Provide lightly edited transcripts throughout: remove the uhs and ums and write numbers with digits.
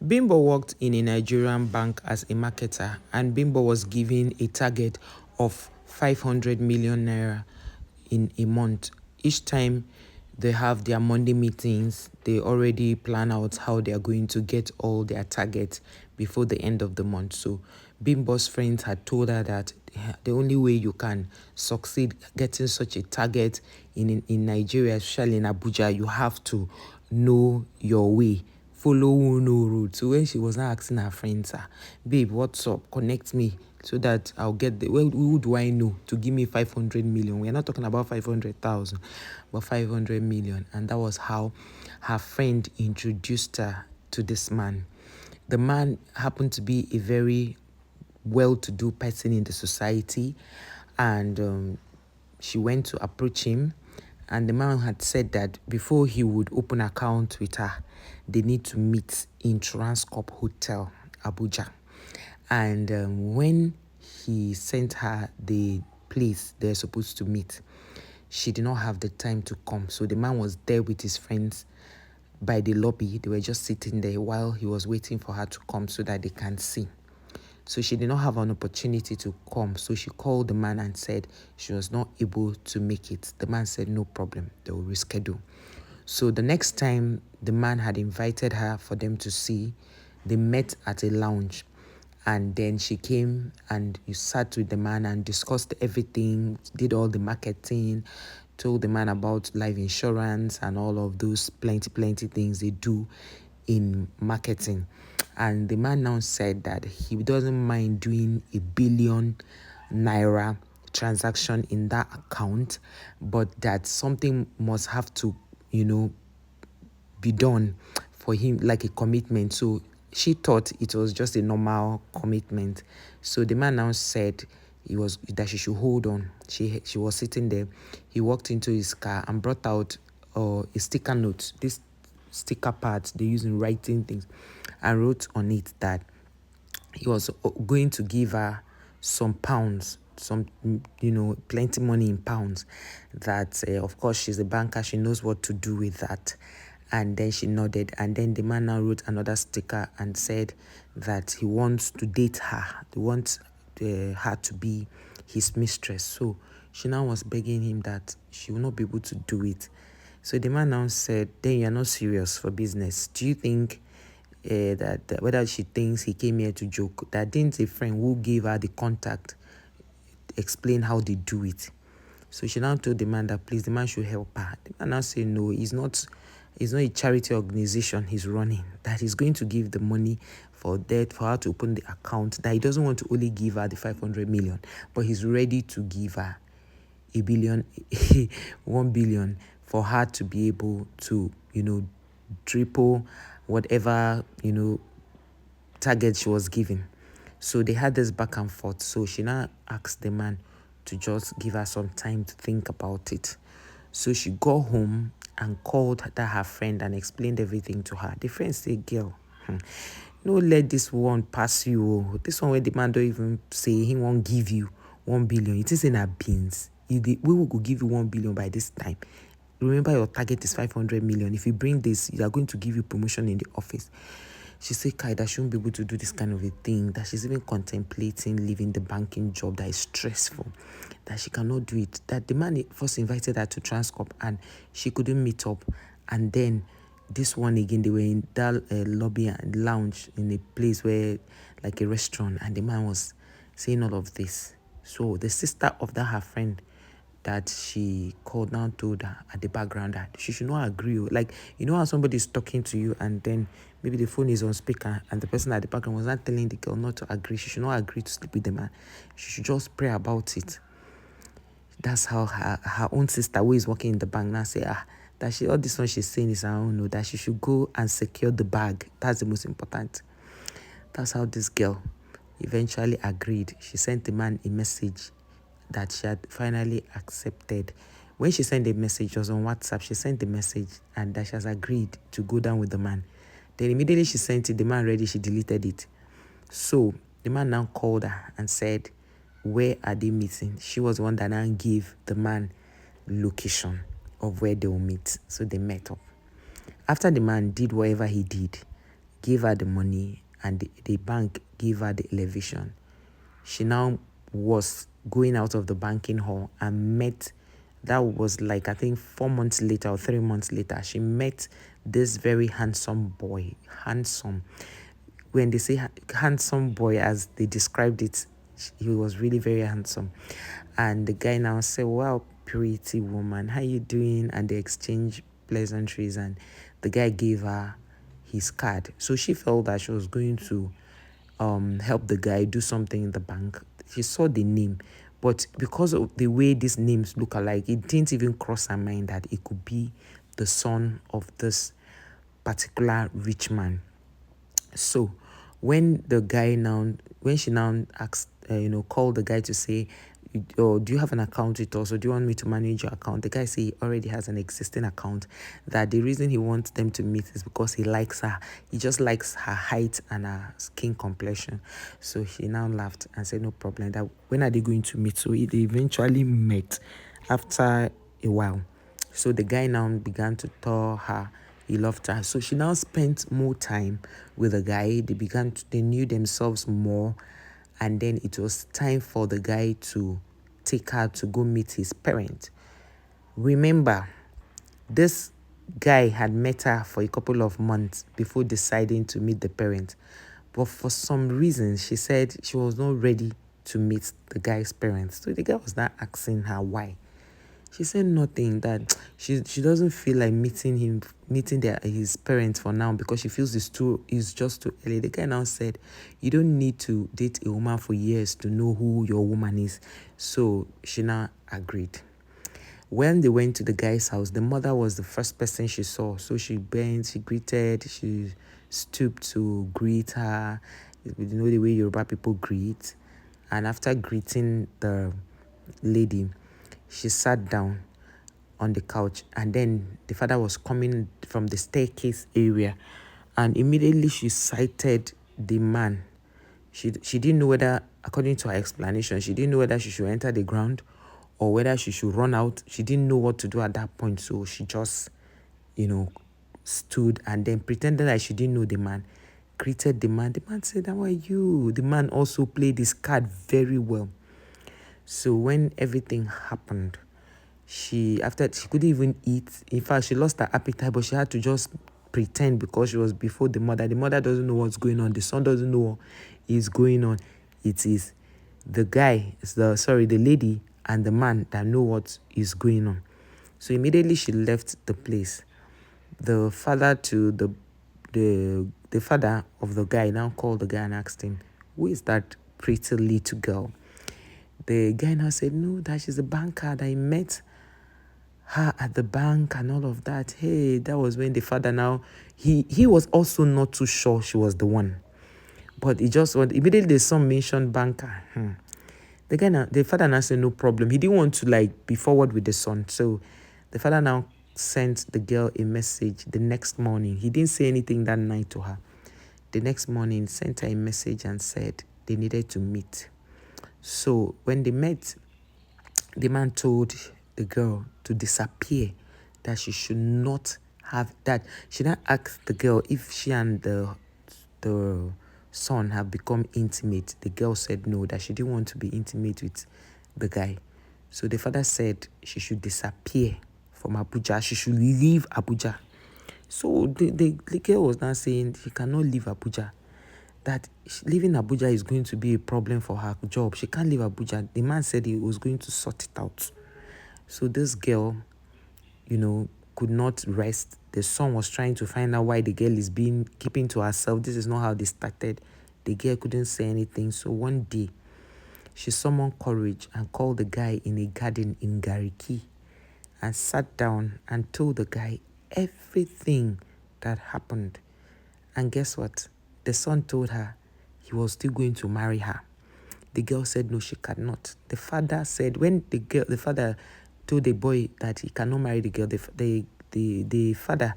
Bimbo worked in a Nigerian bank as a marketer, and Bimbo was given a target of 500 million naira in a month. Each time they have their Monday meetings, they already plan out how they are going to get all their targets before the end of the month. So Bimbo's friends had told her that the only way you can succeed getting such a target in Nigeria, especially in Abuja, you have to know your way. Follow no road. So when she was now asking her friends, babe, what's up? Connect me so that I'll get the, well, who do I know to give me 500 million? We're not talking about 500,000, but 500 million. And that was how her friend introduced her to this man. The man happened to be a very well-to-do person in the society, and she went to approach him, and the man had said that before he would open an account with her, they need to meet in Transcorp Hotel, Abuja. And when he sent her the place they're supposed to meet, she did not have the time to come. So the man was there with his friends by the lobby. They were just sitting there while he was waiting for her to come so that they can see. So she did not have an opportunity to come. So she called the man and said she was not able to make it. The man said, no problem, they will reschedule. So the next time the man had invited her for them to see, they met at a lounge. And then she came and you sat with the man and discussed everything, did all the marketing, told the man about life insurance and all of those plenty things they do in marketing. And the man now said that he doesn't mind doing a 1 billion naira transaction in that account, but that something must have to, be done for him, like a commitment. So she thought it was just a normal commitment. So the man now said that she should hold on. She was sitting there. He walked into his car and brought out a sticker note, this sticker pads they use in writing things, and wrote on it that he was going to give her some pounds, some plenty money in pounds, that of course she's a banker, she knows what to do with that. And then she nodded, and then the man now wrote another sticker and said that he wants to date her. He wants her to be his mistress. So she now was begging him that she will not be able to do it. So the man now said, then you're not serious for business. Do you think that whether she thinks he came here to joke, that didn't a friend who gave her the contact explain how they do it? So she now told the man that please, the man should help her. The man now said no, it's not a charity organization he's running, that he's going to give the money for her to open the account, that he doesn't want to only give her the 500 million, but he's ready to give her 1 billion, 1 billion for her to be able to, triple whatever, target she was given. So they had this back and forth. So she now asked the man to just give her some time to think about it. So she got home and called her friend and explained everything to her. The friend said, girl, no let this one pass you. This one where the man don't even say he won't give you 1 billion. It is in our beans. We will go give you 1 billion by this time. Remember, your target is 500 million. If you bring this, they are going to give you promotion in the office. She said, Kai, that she won't be able to do this kind of a thing, that she's even contemplating leaving the banking job, that is stressful, that she cannot do it, that the man first invited her to Transcorp and she couldn't meet up. And then this one again, they were in that lobby and lounge in a place where, like a restaurant, and the man was saying all of this. So the sister of that her friend that she called now told her at the background that she should not agree. Like, how somebody is talking to you and then maybe the phone is on speaker and the person at the background was not telling the girl not to agree. She should not agree to sleep with the man. She should just pray about it. That's how her own sister, who is working in the bank, now say, that all this one she's saying is her own, no, that she should go and secure the bag. That's the most important. That's how this girl eventually agreed. She sent the man a message that she had finally accepted. When she sent the message, it was on WhatsApp. She sent the message and that she has agreed to go down with the man. Then immediately she sent it, the man ready, she deleted it. So the man now called her and said, where are they meeting? She was the one that now gave the man location of where they will meet. So they met up. After the man did whatever he did, gave her the money, and the bank gave her the elevation. She now was going out of the banking hall and met, that was like I think 4 months later or 3 months later, she met this very handsome boy. Handsome. When they say handsome boy, as they described it, he was really very handsome. And the guy now said, "Wow, pretty woman, how you doing?" And they exchanged pleasantries, and the guy gave her his card. So she felt that she was going to help the guy do something in the bank. She saw the name, but because of the way these names look alike, it didn't even cross her mind that it could be the son of this particular rich man. So when she now asked, called the guy to say, "Oh, do you have an account with us, or do you want me to manage your account?" The guy said he already has an existing account, that the reason he wants them to meet is because he likes her. He just likes her height and her skin complexion. So she now laughed and said, "No problem, that when are they going to meet?" So they eventually met after a while. So the guy now began to tell her he loved her. So she now spent more time with the guy. They knew themselves more. And then it was time for the guy to take her to go meet his parents. Remember, this guy had met her for a couple of months before deciding to meet the parents. But for some reason, she said she was not ready to meet the guy's parents. So the guy was not asking her why. She said nothing, that she doesn't feel like meeting his parents for now, because she feels it's just too early. The guy now said, "You don't need to date a woman for years to know who your woman is." So she now agreed. When they went to the guy's house, the mother was the first person she saw. So she bent, she greeted, she stooped to greet her. You know the way Yoruba people greet. And after greeting the lady, she sat down on the couch, and then the father was coming from the staircase area, and immediately she sighted the man. She didn't know whether, according to her explanation, she didn't know whether she should enter the ground or whether she should run out. She didn't know what to do at that point, so she just, stood and then pretended like she didn't know the man, greeted the man. The man said, "How are you?" The man also played his card very well. So when everything happened, she couldn't even eat. In fact, she lost her appetite, but she had to just pretend because she was before the mother. The mother doesn't know what's going on. The son doesn't know what is going on. It is the lady and the man that know what is going on. So immediately she left the place. The father the father of the guy now called the guy and asked him, "Who is that pretty little girl?" The guy now said, "No, that she's a banker, that I met her at the bank and all of that." Hey, that was when the father now, he was also not too sure she was the one. But he just immediately the son mentioned banker. The father now said, "No problem." He didn't want to be forward with the son. So the father now sent the girl a message the next morning. He didn't say anything that night to her. The next morning, sent her a message and said they needed to meet. So when they met, the man told the girl to disappear, that she should not have that. She now asked the girl if she and the son have become intimate. The girl said no, that she didn't want to be intimate with the guy. So the father said she should disappear from Abuja. She should leave Abuja. So the girl was now saying she cannot leave Abuja, that leaving Abuja is going to be a problem for her job. She can't leave Abuja. The man said he was going to sort it out. So this girl, could not rest. The son was trying to find out why the girl is keeping to herself. This is not how they started. The girl couldn't say anything. So one day, she summoned courage and called the guy in a garden in Gariki and sat down and told the guy everything that happened. And guess what? The son told her he was still going to marry her. The girl said no, she cannot. The father said, when the father told the boy that he cannot marry the girl, the father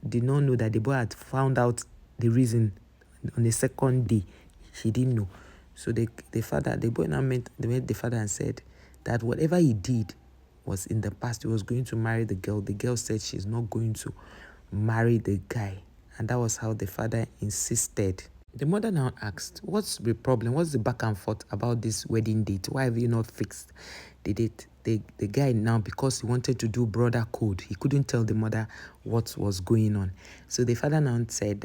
did not know that the boy had found out the reason on the second day. He didn't know. So the boy now met the father and said that whatever he did was in the past. He was going to marry the girl. The girl said she's not going to marry the guy. And that was how the father insisted. The mother now asked, what's the problem? What's the back and forth about this wedding date? Why have you not fixed the date? The guy now, because he wanted to do brother code, he couldn't tell the mother what was going on. So the father now insisted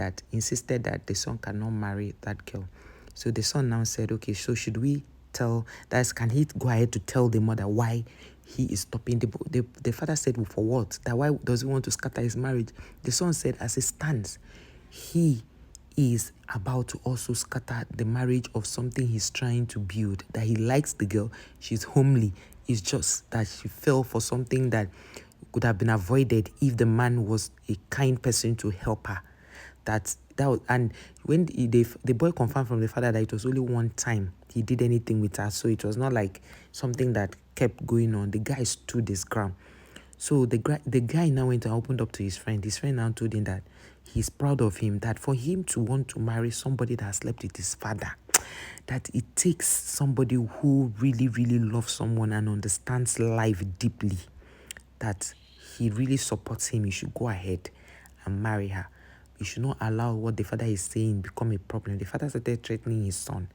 that the son cannot marry that girl. So the son now said, okay, so should we can he go ahead to tell the mother why he is stopping? The father said, well, for what? That why does he want to scatter his marriage? The son said, as it stands, he is about to also scatter the marriage of something he's trying to build. That he likes the girl, she's homely. It's just that she fell for something that could have been avoided if the man was a kind person to help her. And when the boy confirmed from the father that it was only one time he did anything with her, so it was not like something that kept going on. The guy stood his ground. So the guy now went and opened up to his friend. His friend now told him that he's proud of him, that for him to want to marry somebody that has slept with his father, that it takes somebody who really, really loves someone and understands life deeply, that he really supports him. He should go ahead and marry her. You should not allow what the father is saying become a problem. The father started threatening his son.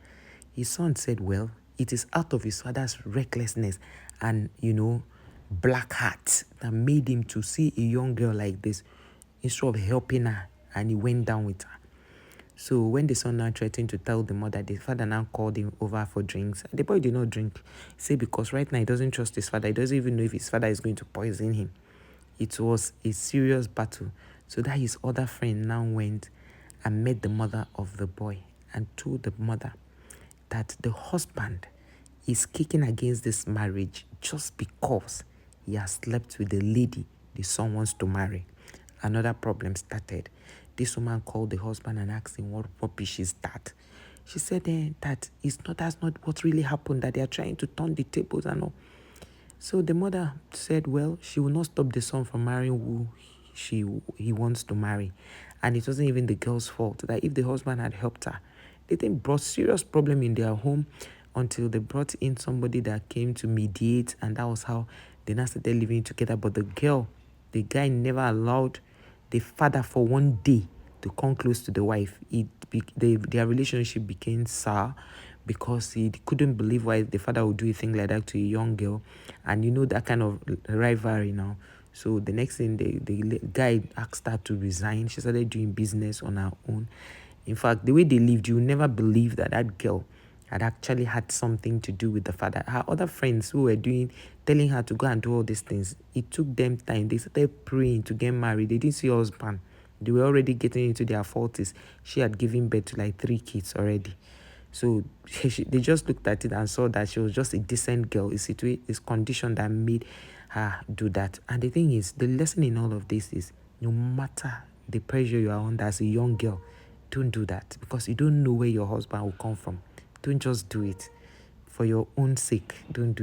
His son said, well, it is out of his father's recklessness and, black heart that made him to see a young girl like this instead of helping her, and he went down with her. So when the son now threatened to tell the mother, the father now called him over for drinks. The boy did not drink. He said because right now he doesn't trust his father. He doesn't even know if his father is going to poison him. It was a serious battle. So that his other friend now went and met the mother of the boy and told the mother that the husband is kicking against this marriage just because he has slept with the lady the son wants to marry. Another problem started. This woman called the husband and asked him what rubbish is that. She said that's not what really happened, that they are trying to turn the tables and all. So the mother said, well, she will not stop the son from marrying who he wants to marry. And it wasn't even the girl's fault, that if the husband had helped her, they didn't brought serious problem in their home until they brought in somebody that came to mediate, and that was how they now started living together. But the guy never allowed the father for one day to come close to the wife. Their relationship became sour because he couldn't believe why the father would do a thing like that to a young girl. And that kind of rivalry now. So the next thing, the guy asked her to resign. She started doing business on her own. In fact, the way they lived, you would never believe that girl had actually had something to do with the father. Her other friends who were telling her to go and do all these things, it took them time. They started praying to get married. They didn't see her husband. They were already getting into their 40s. She had given birth to like 3 kids already. So they just looked at it and saw that she was just a decent girl. It's condition that made her do that. And the thing is, the lesson in all of this is, no matter the pressure you are under as a young girl, don't do that, because you don't know where your husband will come from. Don't just do it. For your own sake, don't do it.